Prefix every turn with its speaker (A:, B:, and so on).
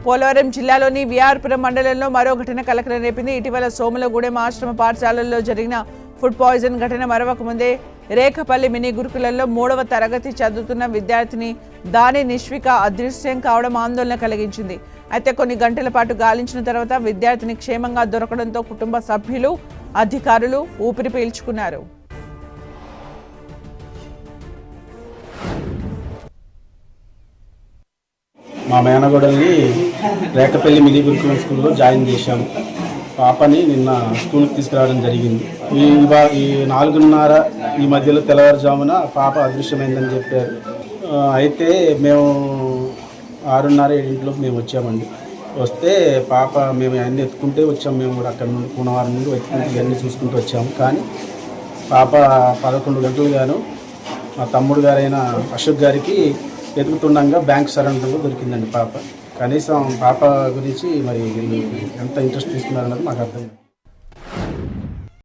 A: పోలవరం జిల్లాలోని విఆర్పురం మండలంలో మరో ఘటన కలకలం రేపింది. ఇటీవల సోములగూడెం ఆశ్రమ పాఠశాలల్లో జరిగిన ఫుడ్ పాయిజన్ ఘటన మరవక ముందే రేఖపల్లి మినీ గురుకులంలో 3వ తరగతి చదువుతున్న విద్యార్థిని దాని నిష్విక అదృశ్యం కావడం ఆందోళన కలిగించింది. అయితే కొన్ని గంటల పాటు గాలించిన తర్వాత విద్యార్థిని క్షేమంగా దొరకడంతో కుటుంబ సభ్యులు, అధికారులు ఊపిరి పీల్చుకున్నారు.
B: మా మేనగోడల్ని రేఖపల్లి మినీ గురుకులం స్కూల్లో జాయిన్ చేశాము. పాపని నిన్న స్కూల్కి తీసుకురావడం జరిగింది. ఈ 4:30 ఈ మధ్యలో తెల్లవారుజామున పాప అదృశ్యమైందని చెప్పారు. అయితే మేము 6:30-7 మేము వచ్చామండి. వస్తే పాప మేము అన్నీ ఎత్తుకుంటే వచ్చాము. మేము కూడా అక్కడ నుండి కూనవారం నుండి వెతుకుంటూ ఇవన్నీ చూసుకుంటూ వచ్చాము. కానీ పాప 11 గంటలుగాను మా తమ్ముడు గారైన అశోక్ గారికి ఎదుగుతుండగా బ్యాంక్ సరెండర్లో దొరికిందండి పాప. కనీసం పాప గురించి మరి ఎంత ఇంట్రెస్ట్ తీసుకున్నారన్నది మాకు అర్థం.